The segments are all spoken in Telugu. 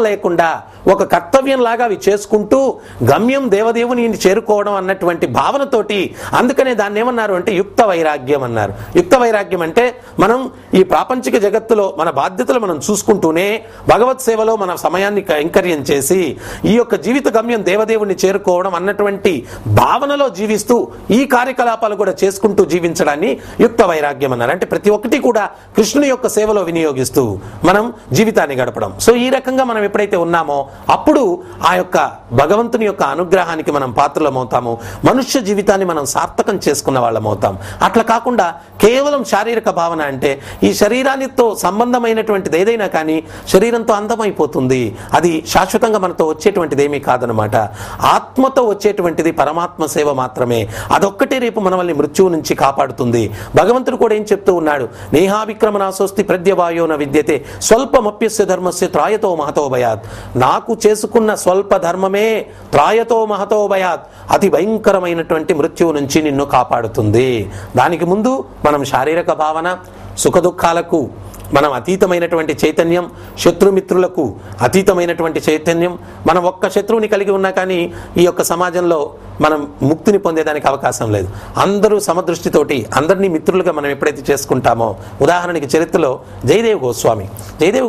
లేకుండా ఒక కర్తవ్యంలాగా అవి చేసుకుంటూ గమ్యం దేవదేవుని చేరుకోవడం అన్నటువంటి భావనతోటి, అందుకనే దాన్ని ఏమన్నారు అంటే యుక్త వైరాగ్యం అన్నారు. యుక్త వైరాగ్యం అంటే మనం ఈ ప్రాపంచిక జగత్తులో మన బాధ్యతలు మనం చూసుకుంటూనే భగవత్ సేవలో మన సమయాన్ని కైంకర్యం చేసి ఈ యొక్క జీవిత గమ్యం దేవదేవుని చేరుకోవడం అన్నటువంటి భావనలో జీవిస్తూ ఈ కార్యకలాపాలు కూడా చేసుకుంటూ జీవించడాన్ని యుక్త వైరాగ్యం అన్నారు. అంటే ప్రతి ఒక్కటి కూడా కృష్ణుని యొక్క సేవలో వినియోగిస్తూ మనం జీవితాన్ని గడపడం. సో ఈ రకంగా మనం ఎప్పుడైతే ఉన్నామో అప్పుడు ఆ యొక్క భగవంతుని యొక్క అనుగ్రహానికి మనం పాత్రలమవుతాము, మనుష్య జీవితాన్ని మనం సార్థకం చేసుకున్న వాళ్ళం అవుతాం. అట్లా కాకుండా కేవలం శారీరక భావన అంటే ఈ శరీరానితో సంబంధమైనటువంటిది ఏదైనా కానీ శరీరంతో అందమైపోతుంది, అది శాశ్వతంగా మనతో వచ్చేటువంటిది ఏమీ కాదనమాట. ఆత్మతో వచ్చేటువంటిది పరమాత్మ సేవ మాత్రమే. అదొక్కటే రేపు మనల్ని మృత్యువు నుంచి కాపాడుతుంది. భగవంతుడు కూడా ఏం చెప్తూ ఉన్నాడు, నేహావిక్రమణాసోస్తి ప్రద్యవాయోన విద్యతే స్వల్పమప్యస్య ధర్మస్య త్రాయతో మహతో భయాత్. నాకు చేసుకున్న స్వల్ప ధర్మమే త్రాయతో మహతో భయాత్, అతి భయంకరమైనటువంటి మృత్యువు నుంచి నిన్ను కాపాడుతుంది. దానికి ముందు మనం శారీరక భావన, సుఖ దుఃఖాలకు మనం అతీతమైనటువంటి చైతన్యం, శత్రుమిత్రులకు అతీతమైనటువంటి చైతన్యం. మనం ఒక్క శత్రువుని కలిగి ఉన్నా కానీ ఈ యొక్క సమాజంలో మనం ముక్తిని పొందేదానికి అవకాశం లేదు. అందరూ సమదృష్టితోటి అందరినీ మిత్రులుగా మనం ఎప్పుడైతే చేసుకుంటామో, ఉదాహరణకి చరిత్రలో జయదేవ్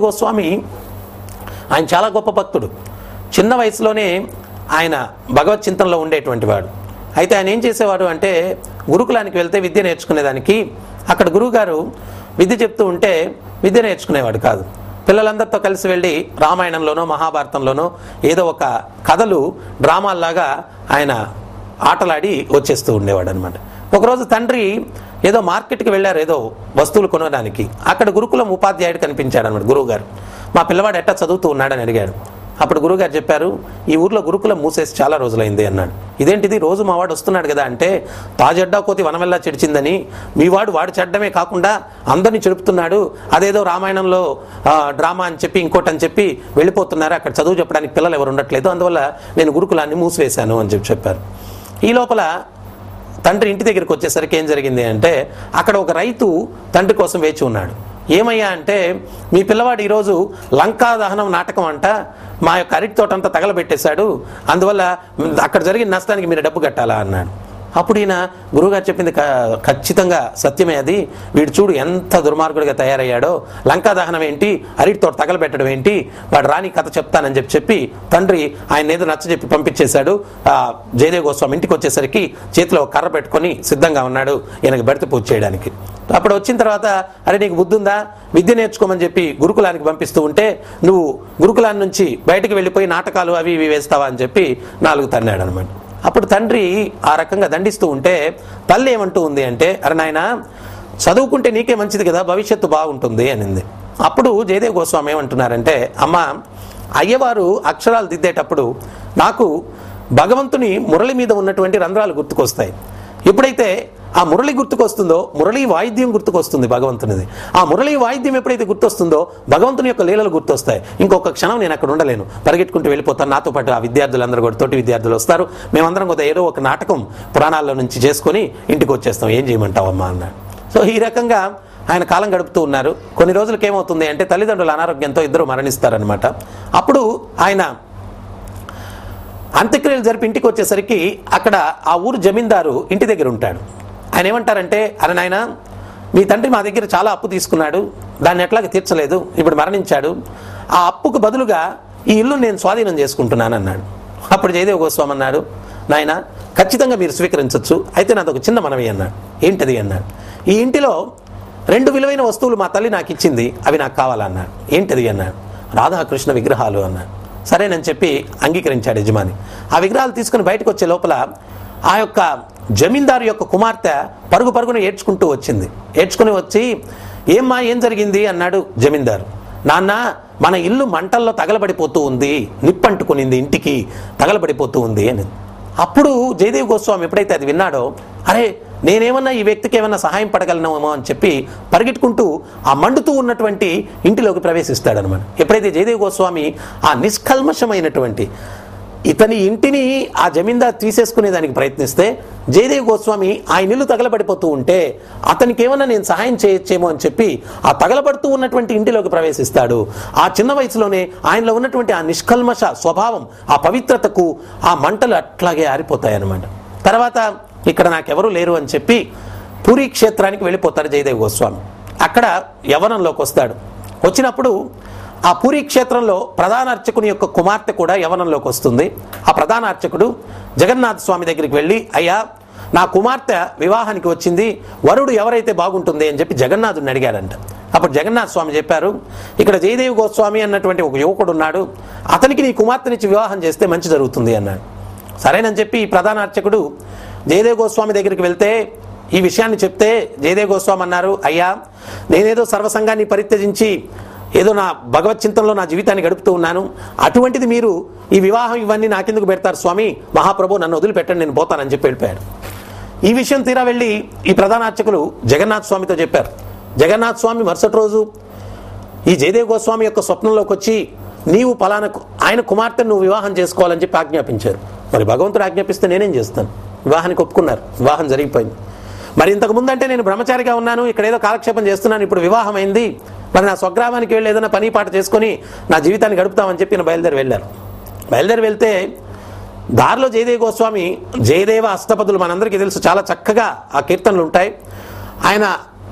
గోస్వామి ఆయన చాలా గొప్ప భక్తుడు. చిన్న వయసులోనే ఆయన భగవత్ చింతనలో ఉండేటువంటి వాడు. అయితే ఆయన ఏం చేసేవాడు అంటే గురుకులానికి వెళ్తే విద్య నేర్చుకునేదానికి అక్కడ గురువుగారు విద్య చెప్తూ ఉంటే విద్య నేర్చుకునేవాడు కాదు. పిల్లలందరితో కలిసి వెళ్ళి రామాయణంలోనో మహాభారతంలోనో ఏదో ఒక కథలు డ్రామాల్లాగా ఆయన ఆటలాడి వచ్చేస్తూ ఉండేవాడు అనమాట. ఒకరోజు తండ్రి ఏదో మార్కెట్కి వెళ్ళారు ఏదో వస్తువులు కొనడానికి. అక్కడ గురుకులం ఉపాధ్యాయుడు కనిపించాడు అనమాట. గురువుగారు, మా పిల్లవాడు ఎట్టా చదువుతూ ఉన్నాడని అడిగాడు. అప్పుడు గురువుగారు చెప్పారు, ఈ ఊర్లో గురుకులం మూసేసి చాలా రోజులైంది అన్నాడు. ఇదేంటిది, రోజు మా వాడు వస్తున్నాడు కదా అంటే, తాజెడ్డా కోతి వనమెల్లా చెడిచిందని మీ వాడు చెడ్డమే కాకుండా అందరినీ చెడుపుతున్నాడు, అదేదో రామాయణంలో డ్రామా అని చెప్పి ఇంకోటి అని చెప్పి వెళ్ళిపోతున్నారు, అక్కడ చదువు చెప్పడానికి పిల్లలు ఎవరు ఉండట్లేదు, అందువల్ల నేను గురుకులాన్ని మూసివేశాను అని చెప్పారు. ఈ లోపల తండ్రి ఇంటి దగ్గరికి వచ్చేసరికి ఏం జరిగింది అంటే అక్కడ ఒక రైతు తండ్రి కోసం వేచి ఉన్నాడు. ఏమయ్యా అంటే, మీ పిల్లవాడు ఈరోజు లంకా దహనం నాటకం అంట మా యొక్క అరటి తోటంతా తగలబెట్టేశాడు, అందువల్ల అక్కడ జరిగిన నష్టానికి మీరు డబ్బు కట్టాలా అన్నాడు. అప్పుడు ఈయన గురువుగారు చెప్పింది ఖచ్చితంగా సత్యమే, అది వీడు చూడు ఎంత దుర్మార్గుడిగా తయారయ్యాడో, లంకా దహనం ఏంటి, అరటి తోట తగలబెట్టడం ఏంటి, వాడు రాని కథ చెప్తానని చెప్పి తండ్రి ఆయన ఏదో నచ్చజెప్పి పంపించేశాడు. జయదేవ్ గోస్వామి ఇంటికి వచ్చేసరికి చేతిలో కర్ర పెట్టుకొని సిద్ధంగా ఉన్నాడు ఈయనకి బెడత పూజ చేయడానికి. అప్పుడు వచ్చిన తర్వాత, అరే నీకు బుద్ధి ఉందా, విద్య నేర్చుకోమని చెప్పి గురుకులానికి పంపిస్తూ ఉంటే నువ్వు గురుకులాన్ని నుంచి బయటకు వెళ్ళిపోయి నాటకాలు అవి ఇవి వేస్తావా అని చెప్పి 4 తన్నాడు అనమాట. అప్పుడు తండ్రి ఆ రకంగా దండిస్తూ ఉంటే తల్లి ఏమంటూ ఉంది అంటే, అరే నాయన చదువుకుంటే నీకే మంచిది కదా, భవిష్యత్తు బాగుంటుంది అనింది. అప్పుడు జయదేవ్ గోస్వామి ఏమంటున్నారంటే, అమ్మ అయ్యవారు అక్షరాలు దిద్దేటప్పుడు నాకు భగవంతుని మురళి మీద ఉన్నటువంటి రంధ్రాలు గుర్తుకొస్తాయి. ఎప్పుడైతే ఆ మురళి గుర్తుకొస్తుందో మురళీ వాయిద్యం గుర్తుకొస్తుంది భగవంతునిది. ఆ మురళీ వాయిద్యం ఎప్పుడైతే గుర్తొస్తుందో భగవంతుని యొక్క లీలలు గుర్తొస్తాయి. ఇంకొక క్షణం నేను అక్కడ ఉండలేను, పరిగెట్టుకుంటూ వెళ్ళిపోతాను. నాతో పాటు ఆ విద్యార్థులందరూ కూడా తోటి విద్యార్థులు వస్తారు, మేమందరం కూడా ఏదో ఒక నాటకం పురాణాల్లో నుంచి చేసుకొని ఇంటికి వచ్చేస్తాం, ఏం చేయమంటావమ్మా అన్నాడు. సో ఈ రకంగా ఆయన కాలం గడుపుతూ ఉన్నారు. కొన్ని రోజులకి ఏమవుతుంది అంటే తల్లిదండ్రుల అనారోగ్యంతో ఇద్దరు మరణిస్తారనమాట. అప్పుడు ఆయన అంత్యక్రియలు జరిపి ఇంటికి వచ్చేసరికి అక్కడ ఆ ఊరు జమీందారు ఇంటి దగ్గర ఉంటాడు. ఆయన ఏమంటారంటే, అరే నాయన మీ తండ్రి మా దగ్గర చాలా అప్పు తీసుకున్నాడు, దాన్ని ఎట్లాగ తీర్చలేదు, ఇప్పుడు మరణించాడు, ఆ అప్పుకు బదులుగా ఈ ఇల్లు నేను స్వాధీనం చేసుకుంటున్నాను అన్నాడు. అప్పుడు జయదేవ్ గోస్వామి అన్నాడు, నాయన ఖచ్చితంగా మీరు స్వీకరించవచ్చు, అయితే నాదొక చిన్న మనవి అన్నాడు. ఏంటది అన్నాడు. ఈ ఇంటిలో 2 విలువైన వస్తువులు మా తల్లి నాకు ఇచ్చింది, అవి నాకు కావాలన్నాడు. ఏంటది అన్నాడు. రాధాకృష్ణ విగ్రహాలు అన్నాడు. సరేనని చెప్పి అంగీకరించాడు యజమాని. ఆ విగ్రహాలు తీసుకుని బయటకు వచ్చే లోపల ఆ యొక్క జమీందారు యొక్క కుమార్తె పరుగున ఏడ్చుకుంటూ వచ్చింది. ఏడ్చుకుని వచ్చి, ఏమ్మా ఏం జరిగింది అన్నాడు జమీందారు. నాన్న మన ఇల్లు మంటల్లో తగలబడిపోతూ ఉంది, నిప్పంటుకునింది, ఇంటికి తగలబడిపోతూ ఉంది అని. అప్పుడు జయదేవ్ గోస్వామి ఎప్పుడైతే అది విన్నాడో, అరే నేనేమన్నా ఈ వ్యక్తికి ఏమన్నా సహాయం పడగలనేమో అని చెప్పి పరిగెట్టుకుంటూ ఆ మండుతూ ఉన్నటువంటి ఇంటిలోకి ప్రవేశిస్తాడనమాట. ఎప్పుడైతే జయదేవ్ గోస్వామి ఆ నిష్కల్మషమైనటువంటి ఇతని ఇంటిని ఆ జమీందార్ తీసేసుకునేదానికి ప్రయత్నిస్తే జయదేవ్ గోస్వామి ఆయన ఇల్లు తగలబడిపోతూ ఉంటే అతనికి ఏమన్నా నేను సహాయం చేయొచ్చేమో అని చెప్పి ఆ తగలబడుతూ ఉన్నటువంటి ఇంటిలోకి ప్రవేశిస్తాడు. ఆ చిన్న వయసులోనే ఆయనలో ఉన్నటువంటి ఆ నిష్కల్మష స్వభావం, ఆ పవిత్రతకు ఆ మంటలు అట్లాగే ఆరిపోతాయి అన్నమాట. తర్వాత ఇక్కడ నాకెవరూ లేరు అని చెప్పి పూరీ క్షేత్రానికి వెళ్ళిపోతారు జయదేవ్ గోస్వామి. అక్కడ యవ్వనంలోకి వస్తాడు. వచ్చినప్పుడు ఆ పూరీ క్షేత్రంలో ప్రధాన అర్చకుని యొక్క కుమార్తె కూడా యవ్వనంలోకి వస్తుంది. ఆ ప్రధాన అర్చకుడు జగన్నాథ స్వామి దగ్గరికి వెళ్ళి, అయ్యా నా కుమార్తె వివాహానికి వచ్చింది, వరుడు ఎవరైతే బాగుంటుంది అని చెప్పి జగన్నాథుడిని అడిగాడంట. అప్పుడు జగన్నాథ స్వామి చెప్పారు, ఇక్కడ జయదేవ్ గోస్వామి అన్నటువంటి ఒక యువకుడు ఉన్నాడు, అతనికి నీ కుమార్తెనిచ్చి వివాహం చేస్తే మంచి జరుగుతుంది అన్నాడు. సరేనని చెప్పి ఈ ప్రధాన అర్చకుడు జయదేవ్ గోస్వామి దగ్గరికి వెళ్తే ఈ విషయాన్ని చెప్తే జయదేవ్ గోస్వామి అన్నారు, అయ్యా నేనేదో సర్వసంగాన్ని పరిత్యజించి ఏదో నా భగవత్ చింతనలో నా జీవితాన్ని గడుపుతూ ఉన్నాను, అటువంటిది మీరు ఈ వివాహం ఇవన్నీ నాకెందుకు పెడతారు స్వామి, మహాప్రభు నన్ను వదిలిపెట్టండి, నేను పోతానని చెప్పి వెళ్ళిపోయాడు. ఈ విషయం తీరా వెళ్ళి ఈ ప్రధాన అర్చకులు జగన్నాథ స్వామితో చెప్పారు. జగన్నాథ స్వామి మరుసటి రోజు ఈ జయదేవ్ గోస్వామి యొక్క స్వప్నంలోకి వచ్చి నీవు పలానా ఆయన కుమార్తెను నువ్వు వివాహం చేసుకోవాలని చెప్పి ఆజ్ఞాపించారు. మరి భగవంతుడు ఆజ్ఞాపిస్తే నేనేం చేస్తాను? వివాహానికి ఒప్పుకున్నారు, వివాహం జరిగిపోయింది. మరి ఇంతకుముందు అంటే నేను బ్రహ్మచారిగా ఉన్నాను, ఇక్కడ ఏదో కాలక్షేపం చేస్తున్నాను, ఇప్పుడు వివాహం అయింది, మరి నా స్వగ్రామానికి వెళ్ళి ఏదైనా పని పాట చేసుకొని నా జీవితాన్ని గడుపుతామని చెప్పి నేను బయలుదేరి వెళ్ళారు. బయలుదేరి వెళ్తే దారిలో జయదేవ్ గోస్వామి జయదేవ అష్టపదులు మనందరికీ తెలుసు, చాలా చక్కగా ఆ కీర్తనలు ఉంటాయి. ఆయన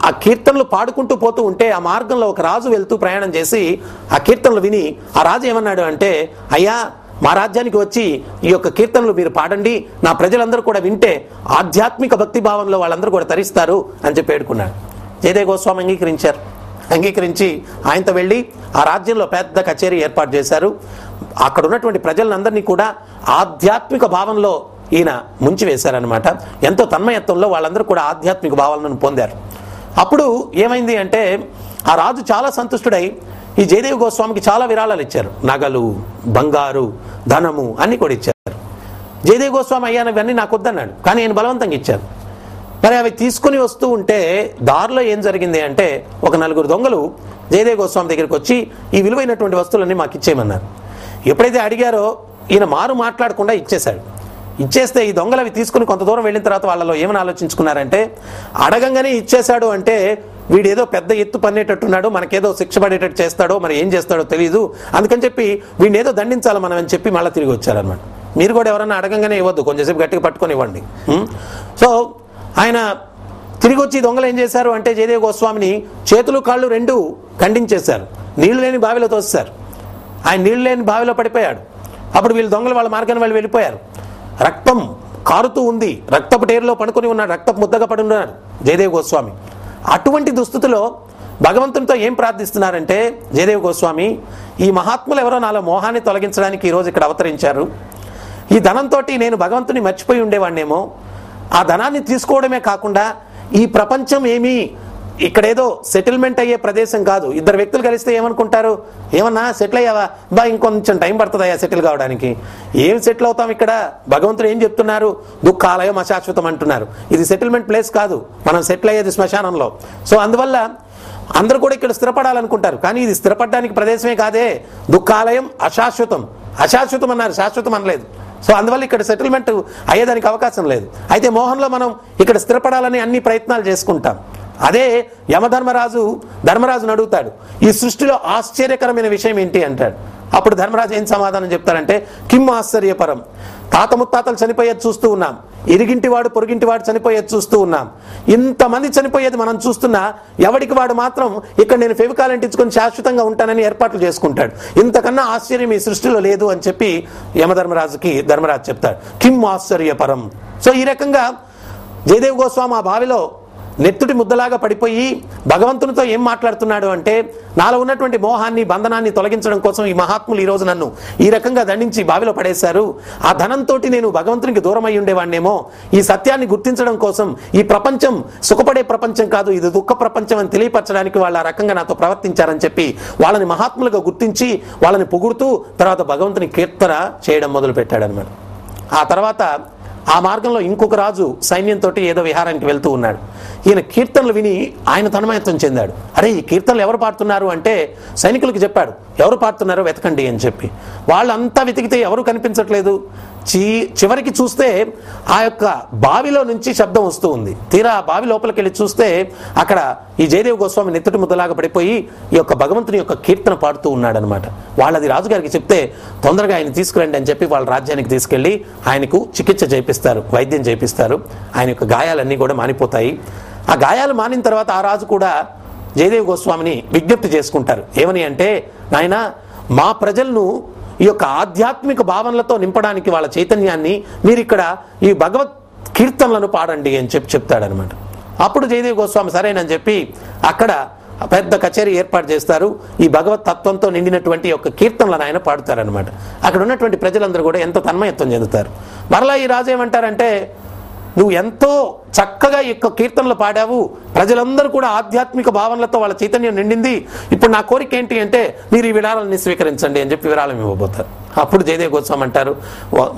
ఆ కీర్తనలు పాడుకుంటూ పోతూ ఉంటే ఆ మార్గంలో ఒక రాజు వెళ్తూ ప్రయాణం చేసి ఆ కీర్తనలు విని ఆ రాజు ఏమన్నాడు అంటే, అయ్యా మా రాజ్యానికి వచ్చి ఈ యొక్క కీర్తనలు మీరు పాడండి, నా ప్రజలందరూ కూడా వింటే ఆధ్యాత్మిక భక్తి భావంలో వాళ్ళందరూ కూడా తరిస్తారు అని చెప్పి పేర్కొన్నాడు. జయదేవ్ గోస్వామి అంగీకరించారు. అంగీకరించి ఆయనతో వెళ్ళి ఆ రాజ్యంలో పెద్ద కచేరీ ఏర్పాటు చేశారు. అక్కడ ఉన్నటువంటి ప్రజలందరినీ కూడా ఆధ్యాత్మిక భావంలో ఈయన ముంచి వేశారనమాట. ఎంతో తన్మయత్వంలో వాళ్ళందరూ కూడా ఆధ్యాత్మిక భావాలను పొందారు. అప్పుడు ఏమైంది అంటే ఆ రాజు చాలా సంతుష్టుడై ఈ జయదేవ్ గోస్వామికి చాలా విరాళాలు ఇచ్చారు. నగలు, బంగారు, ధనము అన్నీ కూడా ఇచ్చారు. జయదేవ్ గోస్వామి అయ్యాను ఇవన్నీ నాకు వద్దన్నాడు, కానీ ఆయన బలవంతంగా ఇచ్చారు. మరి అవి తీసుకుని వస్తూ ఉంటే దారిలో ఏం జరిగింది అంటే ఒక నలుగురు దొంగలు జయదేవ్ గోస్వామి దగ్గరికి వచ్చి ఈ విలువైనటువంటి వస్తువులన్నీ మాకు ఇచ్చేయమన్నారు. ఎప్పుడైతే అడిగారో ఈయన మారు మాట్లాడకుండా ఇచ్చేశాడు. ఇచ్చేస్తే ఈ దొంగలు అవి తీసుకుని కొంత దూరం వెళ్ళిన తర్వాత వాళ్ళలో ఏమని ఆలోచించుకున్నారంటే, అడగంగానే ఇచ్చేశాడు అంటే వీడేదో పెద్ద ఎత్తు పన్నేటట్టున్నాడు, మనకేదో శిక్ష పడేటట్టు చేస్తాడో మరి ఏం చేస్తాడో తెలియదు, అందుకని చెప్పి వీడిని ఏదో దండించాలి మనం అని చెప్పి మళ్ళీ తిరిగి వచ్చారనమాట. మీరు కూడా ఎవరన్నా అడగంగానే ఇవ్వద్దు, కొంచెంసేపు గట్టిగా పట్టుకొని ఇవ్వండి. సో ఆయన తిరిగి వచ్చి దొంగలు ఏం చేశారు అంటే జయదేవ్ గోస్వామిని చేతులు కాళ్ళు రెండు ఖండించేశారు, నీళ్లు లేని బావిలో తోసేశారు. ఆయన నీళ్లు లేని బావిలో పడిపోయాడు. అప్పుడు వీళ్ళు దొంగలు వాళ్ళ మార్గాన్ని వాళ్ళు వెళ్ళిపోయారు. రక్తం కారుతూ ఉంది, రక్తపు టేరులో పడుకొని ఉన్నాడు, రక్తపు ముద్దగా పడి ఉన్నాడు జయదేవ్ గోస్వామి. అటువంటి దుస్థితిలో భగవంతునితో ఏం ప్రార్థిస్తున్నారంటే జయదేవ్ గోస్వామి, ఈ మహాత్ములు ఎవరో నాలో మోహాన్ని తొలగించడానికి ఈరోజు ఇక్కడ అవతరించారు. ఈ ధనంతో నేను భగవంతుని మర్చిపోయి ఉండేవాడినేమో, ఆ ధనాన్ని తీసుకోవడమే కాకుండా ఈ ప్రపంచం ఏమీ ఇక్కడేదో సెటిల్మెంట్ అయ్యే ప్రదేశం కాదు. ఇద్దరు వ్యక్తులు కలిస్తే ఏమనుకుంటారు, ఏమన్నా సెటిల్ అయ్యావా బా, ఇంకొంచెం టైం పడుతుందయ్యా సెటిల్ కావడానికి. ఏం సెటిల్ అవుతాం ఇక్కడ, భగవంతుడు ఏం చెప్తున్నారు, దుఃఖాలయం అశాశ్వతం అంటున్నారు. ఇది సెటిల్మెంట్ ప్లేస్ కాదు, మనం సెటిల్ అయ్యేది శ్మశానంలో. సో అందువల్ల అందరూ కూడా ఇక్కడ స్థిరపడాలనుకుంటారు, కానీ ఇది స్థిరపడడానికి ప్రదేశమే కాదే, దుఃఖాలయం అశాశ్వతం. అశాశ్వతం అన్నారు, శాశ్వతం అనలేదు. సో అందువల్ల ఇక్కడ సెటిల్మెంట్ అయ్యేదానికి అవకాశం లేదు. అయితే మోహంలో మనం ఇక్కడ స్థిరపడాలని అన్ని ప్రయత్నాలు చేసుకుంటాం. అదే ధర్మరాజును అడుగుతాడు, ఈ సృష్టిలో ఆశ్చర్యకరమైన విషయం ఏంటి అంటాడు. అప్పుడు ధర్మరాజు ఏం సమాధానం చెప్తారంటే, కిమ్ ఆశ్చర్యపరం, తాత ముత్తాతలు చనిపోయేది చూస్తూ ఉన్నాం, ఇరిగింటివాడు పొరుగింటివాడు చనిపోయేది చూస్తూ ఉన్నాం, ఇంతమంది చనిపోయేది మనం చూస్తున్నా, ఎవడికి వాడు మాత్రం ఇక్కడ నేను ఫెవికాల్ అంటించుకొని శాశ్వతంగా ఉంటానని ఏర్పాట్లు చేసుకుంటాడు. ఇంతకన్నా ఆశ్చర్యం ఈ సృష్టిలో లేదు అని చెప్పి ధర్మరాజు చెప్తాడు, కిమ్ ఆశ్చర్యపరం. సో ఈ రకంగా జయదేవ్ గోస్వామి ఆ బావిలో నెత్తుటి ముద్దలాగా పడిపోయి భగవంతునితో ఏం మాట్లాడుతున్నాడు అంటే, నాలో ఉన్నటువంటి మోహాన్ని బంధనాన్ని తొలగించడం కోసం ఈ మహాత్ములు ఈరోజు నన్ను ఈ రకంగా దండించి బావిలో పడేశారు. ఆ ధనంతో నేను భగవంతునికి దూరం అయి ఉండేవాడినేమో, ఈ సత్యాన్ని గుర్తించడం కోసం ఈ ప్రపంచం సుఖపడే ప్రపంచం కాదు, ఇది దుఃఖ ప్రపంచం అని తెలియపరచడానికి వాళ్ళు ఆ రకంగా నాతో ప్రవర్తించారని చెప్పి వాళ్ళని మహాత్ములుగా గుర్తించి వాళ్ళని పొగుడుతూ తర్వాత భగవంతుని కీర్తన చేయడం మొదలు పెట్టాడు అనమాట. ఆ తర్వాత ఆ మార్గంలో ఇంకొక రాజు సైన్యంతో ఏదో విహారానికి వెళ్తూ ఉన్నాడు. ఈయన కీర్తనలు విని ఆయన తన్మయత్వం చెందాడు. అరే, ఈ కీర్తనలు ఎవరు పాడుతున్నారు అంటే సైనికులకు చెప్పాడు, ఎవరు పాడుతున్నారో వెతకండి అని చెప్పి. వాళ్ళంతా వెతికితే ఎవరు కనిపించట్లేదు. చివరికి చూస్తే ఆ యొక్క బావిలో నుంచి శబ్దం వస్తూ ఉంది. తీరా ఆ బావి లోపలికి వెళ్ళి చూస్తే అక్కడ ఈ జయదేవ్ గోస్వామి నెత్తుటి ముద్దలాగా పడిపోయి ఈ యొక్క భగవంతుని యొక్క కీర్తన పాడుతూ ఉన్నాడనమాట. వాళ్ళది రాజుగారికి చెప్తే తొందరగా ఆయన తీసుకురండి అని చెప్పి వాళ్ళ రాజ్యానికి తీసుకెళ్లి ఆయనకు చికిత్స చేపిస్తారు, వైద్యం చేపిస్తారు. ఆయన యొక్క గాయాలన్నీ కూడా మానిపోతాయి. ఆ గాయాలు మానిన తర్వాత ఆ రాజు కూడా జయదేవ్ గోస్వామిని విజ్ఞప్తి చేసుకుంటారు. ఏమని అంటే, నాయన, మా ప్రజలను ఈ యొక్క ఆధ్యాత్మిక భావనలతో నింపడానికి వాళ్ళ చైతన్యాన్ని మీరు ఇక్కడ ఈ భగవత్ కీర్తనలను పాడండి అని చెప్తాడనమాట. అప్పుడు జయదేవ్ గోస్వామి సరేనని చెప్పి అక్కడ పెద్ద కచేరీ ఏర్పాటు చేస్తారు. ఈ భగవత్ తత్వంతో నిండినటువంటి యొక్క కీర్తనలను ఆయన పాడుతారనమాట. అక్కడ ఉన్నటువంటి ప్రజలందరూ కూడా ఎంతో తన్మయత్వం చెందుతారు. మరలా ఈ రాజు ఏమంటారంటే, నువ్వు ఎంతో చక్కగా ఈ యొక్క కీర్తనలు పాడావు, ప్రజలందరూ కూడా ఆధ్యాత్మిక భావనలతో వాళ్ళ చైతన్యం నిండింది. ఇప్పుడు నా కోరిక ఏంటి అంటే మీరు ఈ విరాళాన్ని స్వీకరించండి అని చెప్పి విరాళం ఇవ్వబోతారు. అప్పుడు జయదేవ్ గోస్వామి అంటారు,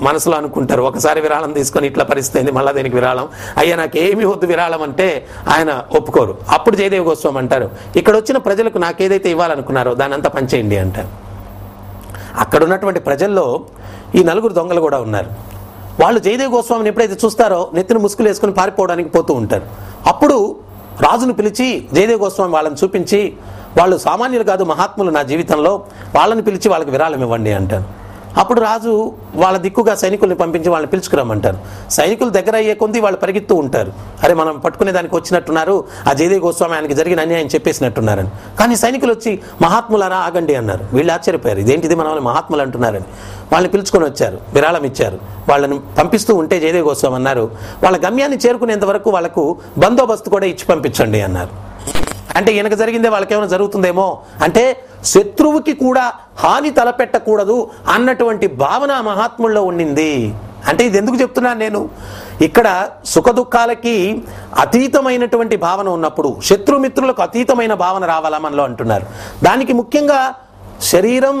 మనసులో అనుకుంటారు, ఒకసారి విరాళం తీసుకొని ఇట్లా పరిస్థితి అయింది, మళ్ళీ దీనికి విరాళం, అయ్యా నాకు ఏమీ వద్దు విరాళం అంటే ఆయన ఒప్పుకోరు. అప్పుడు జయదేవ్ గోస్వామి అంటారు, ఇక్కడ వచ్చిన ప్రజలకు నాకేదైతే ఇవ్వాలనుకున్నారో దాని అంతా పంచేయండి అంటారు. అక్కడ ఉన్నటువంటి ప్రజల్లో ఈ నలుగురు దొంగలు కూడా ఉన్నారు. వాళ్ళు జయదేవ్ గోస్వామిని ఎప్పుడైతే చూస్తారో నెత్తిన ముసుగులు వేసుకుని పారిపోవడానికి పోతూ ఉంటారు. అప్పుడు రాజును పిలిచి జయదేవ్ గోస్వామి వాళ్ళని చూపించి, వాళ్ళు సామాన్యులు కాదు, మహాత్ములు నా జీవితంలో, వాళ్ళని పిలిచి వాళ్ళకి విరాళం ఇవ్వండి అంటారు. అప్పుడు రాజు వాళ్ళ దిక్కుగా సైనికుల్ని పంపించి వాళ్ళని పిలుచుకురమ్మంటారు. సైనికులు దగ్గర అయ్యే కొంది వాళ్ళు పరిగెత్తూ ఉంటారు. అరే, మనం పట్టుకునే దానికి వచ్చినట్టున్నారు, ఆ జయదేవ్ గోస్వామి ఆయనకి జరిగిన అన్యాయం చెప్పేసినట్టున్నారని. కానీ సైనికులు వచ్చి, మహాత్ములారా ఆగండి అన్నారు. వీళ్ళు ఆశ్చర్యపోయారు, ఇదేంటిది మన వాళ్ళు మహాత్ములు అంటున్నారని. వాళ్ళని పిలుచుకొని వచ్చారు, విరాళం ఇచ్చారు. వాళ్ళని పంపిస్తూ ఉంటే జయదేవ్ గోస్వామి అన్నారు, వాళ్ళ గమ్యాన్ని చేరుకునేంత వరకు వాళ్ళకు బందోబస్తు కూడా ఇచ్చి పంపించండి అన్నారు. అంటే ఈయనకు జరిగిందే వాళ్ళకేమైనా జరుగుతుందేమో అంటే శత్రువుకి కూడా హాని తలపెట్టకూడదు అన్నటువంటి భావన మహాత్ముల్లో ఉండింది. అంటే ఇది ఎందుకు చెప్తున్నాను నేను, ఇక్కడ సుఖ దుఃఖాలకి అతీతమైనటువంటి భావన ఉన్నప్పుడు శత్రుమిత్రులకు అతీతమైన భావన రావాలా మనలో అంటున్నారు. దానికి ముఖ్యంగా శరీరం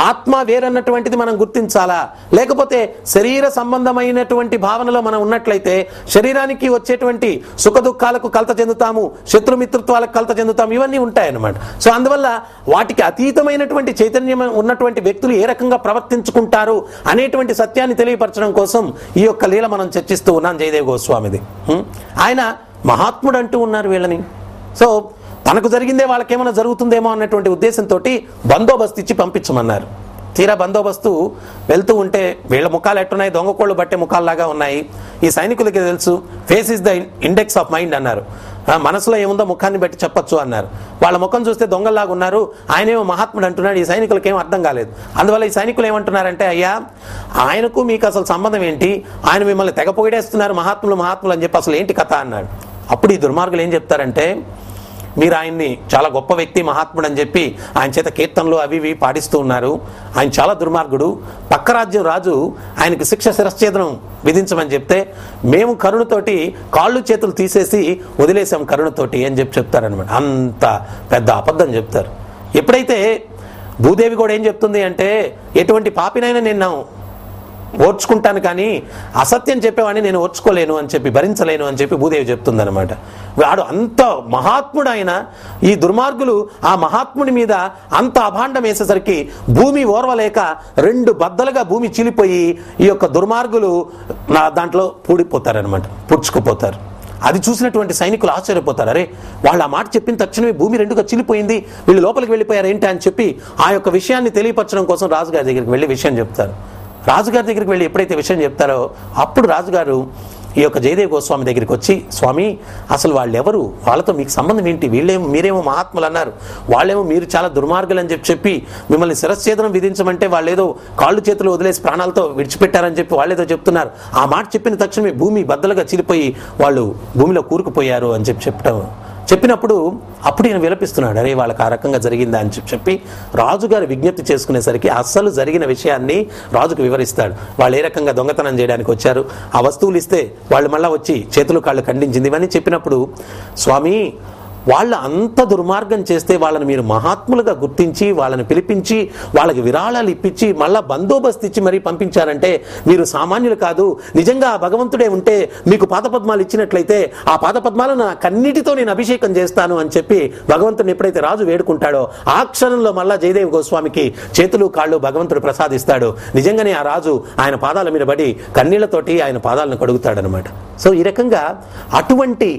ఆత్మ వేరన్నటువంటిది మనం గుర్తించాలా, లేకపోతే శరీర సంబంధమైనటువంటి భావనలో మనం ఉన్నట్లయితే శరీరానికి వచ్చేటువంటి సుఖ దుఃఖాలకు కలత చెందుతాము, శత్రుమిత్రుత్వాలకు కలత చెందుతాము, ఇవన్నీ ఉంటాయన్నమాట. సో అందువల్ల వాటికి అతీతమైనటువంటి చైతన్యం ఉన్నటువంటి వ్యక్తులు ఏ రకంగా ప్రవర్తించుకుంటారు అనేటువంటి సత్యాన్ని తెలియపరచడం కోసం ఈ యొక్క లీల మనం చర్చిస్తూ ఉన్నాం జయదేవ్ గోస్వామిది. ఆయన మహాత్ముడు అంటూ ఉన్నారు వీళ్ళని. సో తనకు జరిగిందే వాళ్ళకేమైనా జరుగుతుందేమో అన్నటువంటి ఉద్దేశంతో బందోబస్తు ఇచ్చి పంపించమన్నారు. తీరా బందోబస్తు వెళ్తూ ఉంటే వీళ్ళ ముఖాలు ఎట్టున్నాయి, దొంగ కోళ్ళు బట్టే ముఖాల్లాగా ఉన్నాయి. ఈ సైనికులకి తెలుసు, face is the index of mind అన్నారు. మనసులో ఏముందో ముఖాన్ని బట్టి చెప్పొచ్చు అన్నారు. వాళ్ళ ముఖం చూస్తే దొంగల్లాగా ఉన్నారు, ఆయనేమో మహాత్ముడు అంటున్నాడు. ఈ సైనికులకి ఏం అర్థం కాలేదు. అందువల్ల ఈ సైనికులు ఏమంటున్నారంటే, అయ్యా ఆయనకు మీకు అసలు సంబంధం ఏంటి, ఆయన మిమ్మల్ని తెగ పొగిడేస్తున్నారు, మహాత్ములు మహాత్ములు అని చెప్పి, అసలు ఏంటి కథ అన్నాడు. అప్పుడు ఈ దుర్మార్గులు ఏం చెప్తారంటే, మీరు ఆయన్ని చాలా గొప్ప వ్యక్తి, మహాత్ముడు అని చెప్పి ఆయన చేత కీర్తనలు అవి ఇవి పాడిస్తూ ఉన్నారు. ఆయన చాలా దుర్మార్గుడు. పక్క రాజ్యం రాజు ఆయనకి శిరశ్ఛేదనం విధించమని చెప్తే మేము కరుణతోటి కాళ్ళు చేతులు తీసేసి వదిలేసాం కరుణతోటి అని చెప్పి చెప్తారనమాట. అంత పెద్ద అబద్ధం చెప్తారు. ఎప్పుడైతే భూదేవి కూడా ఏం చెప్తుంది అంటే, ఎటువంటి పాపినైనా నేను ఓర్చుకుంటాను, కానీ అసత్యం చెప్పేవాడిని నేను ఓర్చుకోలేను అని చెప్పి, భరించలేను అని చెప్పి భూదేవి చెప్తుందనమాట. వాడు అంత మహాత్ముడు ఆయన. ఈ దుర్మార్గులు ఆ మహాత్ముడి మీద అంత అభాండం వేసేసరికి భూమి ఓర్వలేక 2 బద్దలుగా భూమి చీలిపోయి ఈ యొక్క దుర్మార్గులు దాంట్లో పూడిపోతారనమాట, పుడుచుకుపోతారు. అది చూసినటువంటి సైనికులు ఆశ్చర్యపోతారు. అరే, వాళ్ళు ఆ మాట చెప్పిన తక్షణమే భూమి 2గా చీలిపోయింది, వీళ్ళు లోపలికి వెళ్ళిపోయారు ఏంటి అని చెప్పి ఆ యొక్క విషయాన్ని తెలియపరచడం కోసం రాజుగారి దగ్గరికి వెళ్ళి విషయం చెప్తారు. రాజుగారి దగ్గరికి వెళ్ళి ఎప్పుడైతే విషయం చెప్తారో అప్పుడు రాజుగారు ఈ యొక్క జయదేవ్ గోస్వామి దగ్గరికి వచ్చి, స్వామి అసలు వాళ్ళు ఎవరు, వాళ్ళతో మీకు సంబంధం ఏంటి, మీరేమో మహాత్ములు అన్నారు, వాళ్ళేమో మీరు చాలా దుర్మార్గులు అని చెప్పి మిమ్మల్ని శిరశ్ఛేదనం విధించమంటే వాళ్ళు ఏదో కాళ్ళు చేతులు వదిలేసి ప్రాణాలతో విడిచిపెట్టారని చెప్పి వాళ్ళేదో చెప్తున్నారు. ఆ మాట చెప్పిన తక్షణమే భూమి బద్దలుగా చీలిపోయి వాళ్ళు భూమిలో కూరుకుపోయారు అని చెప్పినప్పుడు అప్పుడు ఈయన విలపిస్తున్నాడు. అరే, వాళ్ళకి ఆ రకంగా జరిగిందా అని చెప్పి రాజుగారు విజ్ఞప్తి చేసుకునేసరికి అస్సలు జరిగిన విషయాన్ని రాజుకు వివరిస్తాడు. వాళ్ళు ఏ రకంగా దొంగతనం చేయడానికి వచ్చారు, ఆ వస్తువులు ఇస్తే వాళ్ళు మళ్ళీ వచ్చి చేతులు కాళ్ళు ఖండించింది, ఇవన్నీ చెప్పినప్పుడు, స్వామి వాళ్ళు అంత దుర్మార్గం చేస్తే వాళ్ళని మీరు మహాత్ములుగా గుర్తించి వాళ్ళని పిలిపించి వాళ్ళకి విరాళాలు ఇప్పించి మళ్ళా బందోబస్తు ఇచ్చి మరీ పంపించారంటే మీరు సామాన్యులు కాదు. నిజంగా ఆ భగవంతుడే ఉంటే మీకు పాదపద్మాలు ఇచ్చినట్లయితే ఆ పాదపద్మాలను నా కన్నిటితో నేను అభిషేకం చేస్తాను అని చెప్పి భగవంతుడిని ఎప్పుడైతే రాజు వేడుకుంటాడో ఆ క్షణంలో మళ్ళా జయదేవ్ గోస్వామికి చేతులు కాళ్ళు భగవంతుడు ప్రసాదిస్తాడు. నిజంగానే ఆ రాజు ఆయన పాదాల మీద పడి కన్నీళ్లతోటి ఆయన పాదాలను కడుగుతాడనమాట. సో ఈ రకంగా అటువంటి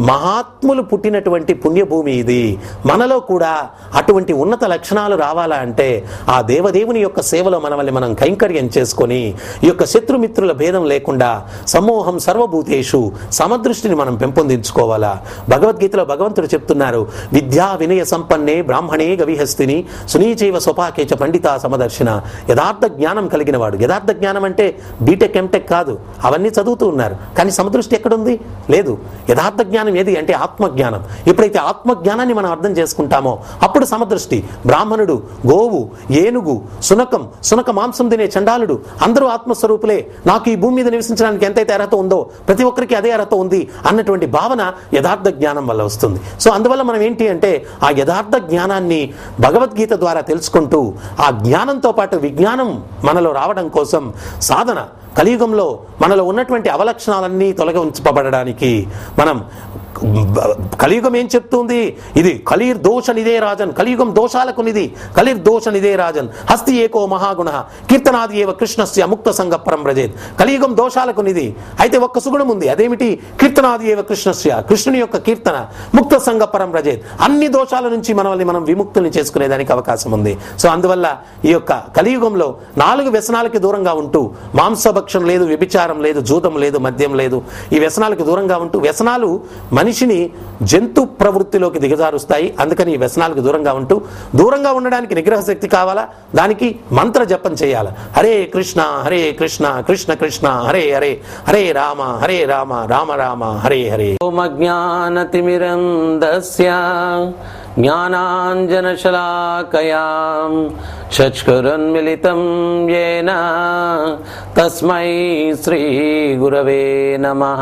మహాత్ములు పుట్టినటువంటి పుణ్యభూమి ఇది. మనలో కూడా అటువంటి ఉన్నత లక్షణాలు రావాలా అంటే ఆ దేవదేవుని యొక్క సేవలో మనల్ని మనం కైంకర్యం చేసుకొని ఈ యొక్క శత్రుమిత్రుల భేదం లేకుండా సమూహం సర్వభూతేషు సమదృష్టిని మనం పెంపొందించుకోవాలా. భగవద్గీతలో భగవంతుడు చెప్తున్నారు, విద్యా వినయ సంపన్నే బ్రాహ్మణే గవిహస్తిని సునీచైవ స్వపాకేచ పండిత సమదర్శన. యథార్థ జ్ఞానం కలిగిన వాడు. యథార్థ జ్ఞానం అంటే బీటెక్ ఎంటెక్ కాదు, అవన్నీ చదువుతూ ఉన్నారు కానీ సమదృష్టి ఎక్కడుంది? లేదు. యథార్థ జ్ఞానం ఏది అంటే ఆత్మజ్ఞానం. ఎప్పుడైతే ఆత్మజ్ఞానాన్ని మనం అర్థం చేసుకుంటామో అప్పుడు సమదృష్టి. బ్రాహ్మణుడు, గోవు, ఏనుగు, సునక మాంసం తినే చండాలుడు అందరూ ఆత్మస్వరూపులే. నాకు ఈ భూమి మీద నివసించడానికి ఎంతైతే అర్హత ఉందో ప్రతి ఒక్కరికి అదే అర్హత ఉంది అన్నటువంటి భావన యథార్థ జ్ఞానం వల్ల వస్తుంది. సో అందువల్ల మనం ఏంటి అంటే ఆ యథార్థ జ్ఞానాన్ని భగవద్గీత ద్వారా తెలుసుకుంటూ ఆ జ్ఞానంతో పాటు విజ్ఞానం మనలో రావడం కోసం సాధన, కలియుగంలో మనలో ఉన్నటువంటి అవలక్షణాలన్నీ తొలగించబడడానికి మనం కలియుగం ఏం చెప్తుంది? ఇది కలిర్ దోష నిదే రాజన్, కలియుగం దోషాలకు నిధి, కలిర్ దోష నిదే రాజన్, హస్తి ఏకో మహాగుణ కీర్తనాది ఏవ కృష్ణస్య ముక్త సంగ పరం వ్రజేత్. కలియుగం దోషాలకు నిధి. అయితే ఒక్క సుగుణం ఉంది, అదేమిటి? కీర్తనాది ఏవ కృష్ణస్య, కృష్ణుని యొక్క కీర్తన, ముక్త సంగ పరం వ్రజేత్. అన్ని దోషాల నుంచి మనల్ని మనం విముక్తుల్ని చేసుకునేదానికి అవకాశం ఉంది. సో అందువల్ల ఈ యొక్క కలియుగంలో 4 వ్యసనాలకి దూరంగా ఉంటూ, మాంసభక్షం లేదు, వ్యభిచారం లేదు, జూదం లేదు, మద్యం లేదు, ఈ వ్యసనాలకు దూరంగా ఉంటూ, వ్యసనాలు మనిషిని జంతు ప్రవృత్తిలోకి దిగజారుస్తాయి. అందుకని ఈ వ్యసనాలకు దూరంగా ఉంటూ, దూరంగా ఉండడానికి నిగ్రహ శక్తి కావాలా, దానికి మంత్ర జపం చేయాలి. హరే కృష్ణ కృష్ణ కృష్ణ హరే హరే, హరే రామ రామ రామ హరే హరే. ఓం అజ్ఞానతిమిరంధస్య జ్ఞానాంజనశలాకయా చక్షురున్మిలితం యేన తస్మై శ్రీ గురవే నమః.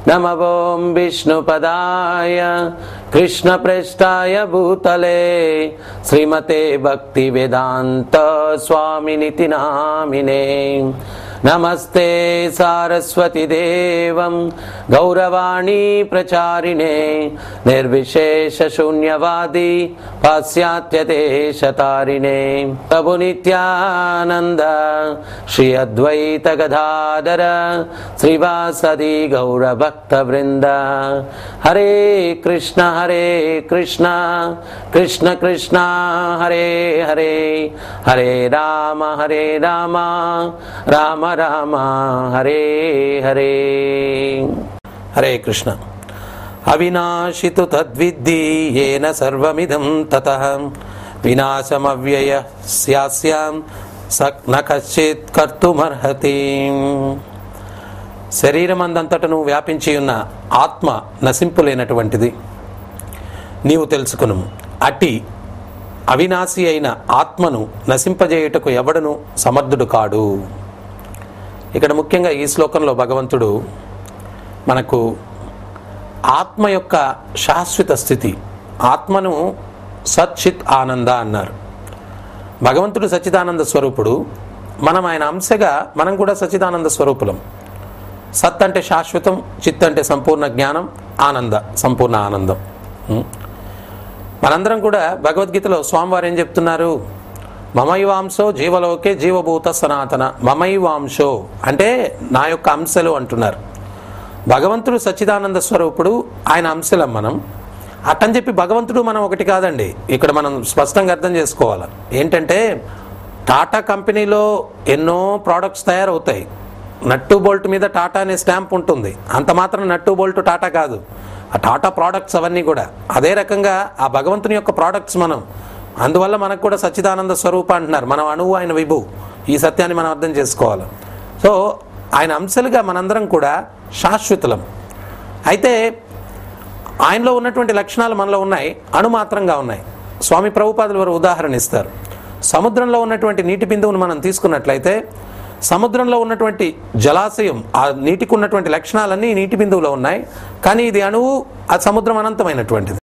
నమః ఓం విష్ణుపదాయ కృష్ణప్రేష్ఠాయ భూతలే శ్రీమతే భక్తి వేదాంత స్వామినితి నామినే. నమస్తే సారస్వతి దేవం గౌరవాణి ప్రచారిణే నిర్విశేష శూన్యవాది పాశ్చాత్య దేశతారిణే. ప్రభు నిత్యానంద శ్రీ అద్వైత గదాధర శ్రీవాసది గౌరభక్త వృంద. హరే కృష్ణ కృష్ణ కృష్ణ హరే హరే, హరే రామ రామ రామ హరే హరే. హరే కృష్ణ. అవినాశితు తద్విద్ధి యేన సర్వమిదం తతః వినాశమవ్యయస్యాస్యాం న కశ్చిత్ కర్తుమర్హతి. శరీరమందంతటను వ్యాపించి ఉన్న ఆత్మ నశింపులేనటువంటిది నీవు తెలుసుకును. అట్టి అవినాశి అయిన ఆత్మను నశింపజేయుటకు ఎవడను సమర్థుడు కాడు. ఇక్కడ ముఖ్యంగా ఈ శ్లోకంలో భగవంతుడు మనకు ఆత్మ యొక్క శాశ్వత స్థితి, ఆత్మను సచ్చిత్ ఆనంద అన్నారు. భగవంతుడు సచ్చిదానంద స్వరూపుడు, మనం ఆయన అంశగా మనం కూడా సచ్చిదానంద స్వరూపులం. సత్ అంటే శాశ్వతం, చిత్ అంటే సంపూర్ణ జ్ఞానం, ఆనంద సంపూర్ణ ఆనందం. మనందరం కూడా భగవద్గీతలో స్వామివారు ఏం చెప్తున్నారు? మమైవాంశో జీవలోకే జీవభూత సనాతన. మమైవాంశో అంటే నా యొక్క అంశలు అంటున్నారు. భగవంతుడు సచ్చిదానంద స్వరూపుడు, ఆయన అంశలం మనం. అట్టని చెప్పి భగవంతుడు మనం ఒకటి కాదండి. ఇక్కడ మనం స్పష్టంగా అర్థం చేసుకోవాలి. ఏంటంటే టాటా కంపెనీలో ఎన్నో ప్రోడక్ట్స్ తయారవుతాయి. నట్టు బోల్ట్ మీద టాటా అనే స్టాంప్ ఉంటుంది. అంత మాత్రం నట్టు బోల్ట్ టాటా కాదు, ఆ టాటా ప్రోడక్ట్స్ అవన్నీ కూడా. అదే రకంగా ఆ భగవంతుని యొక్క ప్రోడక్ట్స్ మనం. అందువల్ల మనకు కూడా సచ్చిదానంద స్వరూప అంటున్నారు. మనం అణువు, ఆయన విభు. ఈ సత్యాన్ని మనం అర్థం చేసుకోవాలి. సో ఆయన అంశాలుగా మనందరం కూడా శాశ్వతులం. అయితే ఆయనలో ఉన్నటువంటి లక్షణాలు మనలో ఉన్నాయి, అణుమాత్రంగా ఉన్నాయి. స్వామి ప్రభుపాదులు వారు ఉదాహరణ ఇస్తారు. సముద్రంలో ఉన్నటువంటి నీటి బిందువును మనం తీసుకున్నట్లయితే సముద్రంలో ఉన్నటువంటి జలాశయం, ఆ నీటికి ఉన్నటువంటి లక్షణాలన్నీ నీటి బిందువులో ఉన్నాయి. కానీ ఇది అణువు, ఆ సముద్రం అనంతమైనటువంటిది.